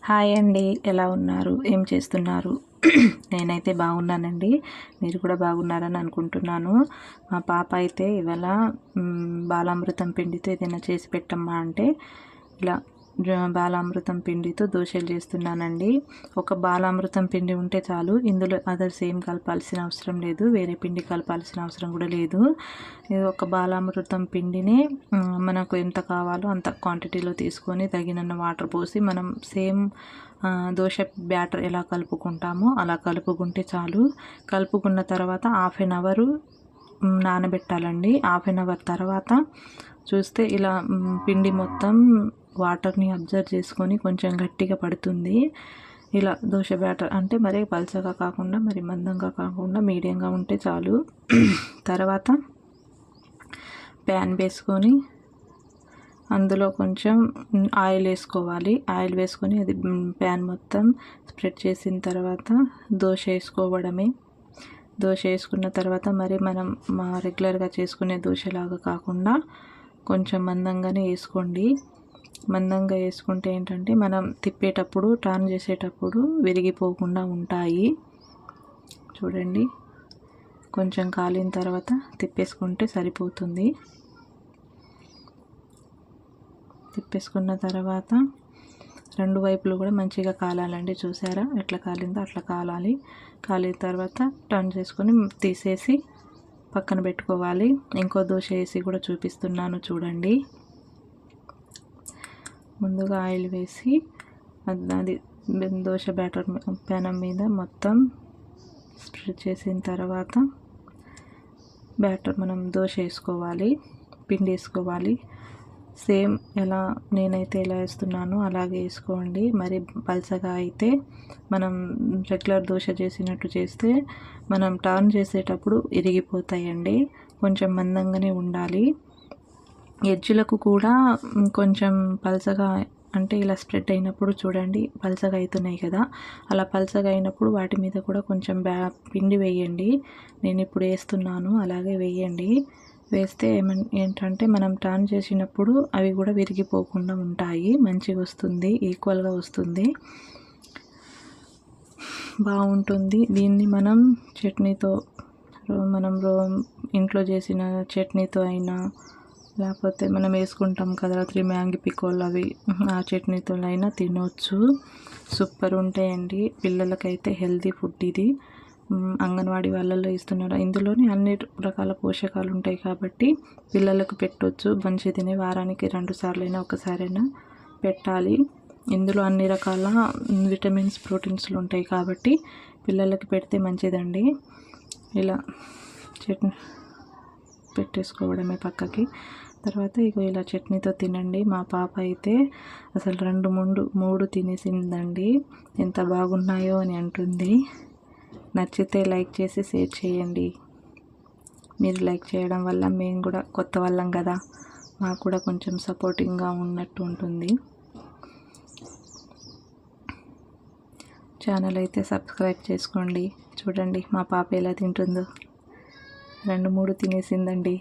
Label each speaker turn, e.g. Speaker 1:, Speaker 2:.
Speaker 1: Hi అండి, ఎలా ఉన్నారు? ఏం చేస్తున్నారు? నేనైతే బాగున్నానండి. మీరు కూడా బాగున్నారని అనుకుంటున్నాను. మా పాప అయితే ఇవాళ బాలామృతం పిండితో ఏదైనా చేసి పెట్టమ్మా అంటే ఇలా బాలామృతం పిండితో దోశలు చేస్తున్నానండి. ఒక బాలామృతం పిండి ఉంటే చాలు. ఇందులో అదర్స్ ఏం కలపాల్సిన అవసరం లేదు, వేరే పిండి కలపాల్సిన అవసరం కూడా లేదు. ఇది ఒక బాలామృతం పిండిని మనకు ఎంత కావాలో అంత క్వాంటిటీలో తీసుకొని తగినన్ని వాటర్ పోసి మనం సేమ్ దోశ బ్యాటర్ ఎలా కలుపుకుంటామో అలా కలుపుకుంటే చాలు. కలుపుకున్న తర్వాత హాఫ్ ఎన్ అవరు నానబెట్టాలండి. హాఫ్ ఎన్ అవర్ తర్వాత చూస్తే ఇలా పిండి మొత్తం వాటర్ని అబ్జర్వ్ చేసుకొని కొంచెం గట్టిగా పడుతుంది. ఇలా దోశ బ్యాటర్ అంటే మరీ పల్చగా కాకుండా మరి మందంగా కాకుండా మీడియంగా ఉంటే చాలు. తర్వాత ప్యాన్ వేసుకొని అందులో కొంచెం ఆయిల్ వేసుకోవాలి. ఆయిల్ వేసుకొని అది ప్యాన్ మొత్తం స్ప్రెడ్ చేసిన తర్వాత దోశ వేసుకోవడమే. దోశ వేసుకున్న తర్వాత మరి మనం రెగ్యులర్గా చేసుకునే దోశలాగా కాకుండా కొంచెం మందంగానే వేసుకోండి. మందంగా వేసుకుంటే ఏంటంటే మనం తిప్పేటప్పుడు టర్న్ చేసేటప్పుడు విరిగిపోకుండా ఉంటాయి. చూడండి, కొంచెం కాలిన తర్వాత తిప్పేసుకుంటే సరిపోతుంది. తిప్పేసుకున్న తర్వాత రెండు వైపులు కూడా మంచిగా కాలాలండి. చూసారా ఎట్లా కాలిందో అట్లా కాలాలి. కాలిన తర్వాత టర్న్ చేసుకొని తీసేసి పక్కన పెట్టుకోవాలి. ఇంకో దోశ వేసి కూడా చూపిస్తున్నాను చూడండి. ముందుగా ఆయిల్ వేసి అది దోశ బ్యాటర్ పెనం మీద మొత్తం స్ప్రెడ్ చేసిన తర్వాత బ్యాటర్ మనం దోశ వేసుకోవాలి, పిండి వేసుకోవాలి. సేమ్ ఎలా నేనైతే ఎలా వేస్తున్నానో అలాగే వేసుకోండి. మరి పల్చగా అయితే మనం రెగ్యులర్ దోశ చేసినట్టు చేస్తే మనం టర్న్ చేసేటప్పుడు ఇరిగిపోతాయండి. కొంచెం మందంగానే ఉండాలి. ఎడ్జులకు కూడా కొంచెం పల్చగా అంటే ఇలా స్ప్రెడ్ అయినప్పుడు చూడండి పల్చగా అవుతున్నాయి కదా, అలా పల్చగా అయినప్పుడు వాటి మీద కూడా కొంచెం పిండి వేయండి. నేను ఇప్పుడు వేస్తున్నాను, అలాగే వేయండి. వేస్తే ఏంటంటే మనం టర్న్ చేసినప్పుడు అవి కూడా విరిగిపోకుండా ఉంటాయి. మంచిగా వస్తుంది, ఈక్వల్గా వస్తుంది, బాగుంటుంది. దీన్ని మనం చట్నీతో మనం ఇంట్లో చేసిన చట్నీతో అయినా లేకపోతే మనం వేసుకుంటాం కదా మ్యాంగి పికోల్, అవి ఆ చట్నీతో అయినా తినవచ్చు. సూపర్ ఉంటాయండి. పిల్లలకైతే హెల్తీ ఫుడ్ ఇది. అంగన్వాడీ వాళ్ళల్లో ఇస్తున్నారు. ఇందులోనే అన్ని రకాల పోషకాలు ఉంటాయి కాబట్టి పిల్లలకు పెట్టవచ్చు. మంచి తినే వారానికి 2 సార్లైనా ఒకసారైనా పెట్టాలి. ఇందులో అన్ని రకాల విటమిన్స్, ప్రోటీన్స్లు ఉంటాయి కాబట్టి పిల్లలకి పెడితే మంచిదండి. ఇలా చట్నీ పెట్టేసుకోవడమే పక్కకి. తర్వాత ఇక ఇలా చట్నీతో తినండి. మా పాప అయితే అసలు 2-3 తినేసిందండి. ఎంత బాగున్నాయో అని అంటుంది. నచ్చితే లైక్ చేసి షేర్ చేయండి. మీరు లైక్ చేయడం వల్ల మేము కూడా కొత్త వాళ్ళం కదా, మాకు కూడా కొంచెం సపోర్టింగ్గా ఉన్నట్టు ఉంటుంది. ఛానల్ అయితే సబ్స్క్రైబ్ చేసుకోండి. చూడండి మా పాప ఎలా తింటుందో. 2-3 తినేసిందండి.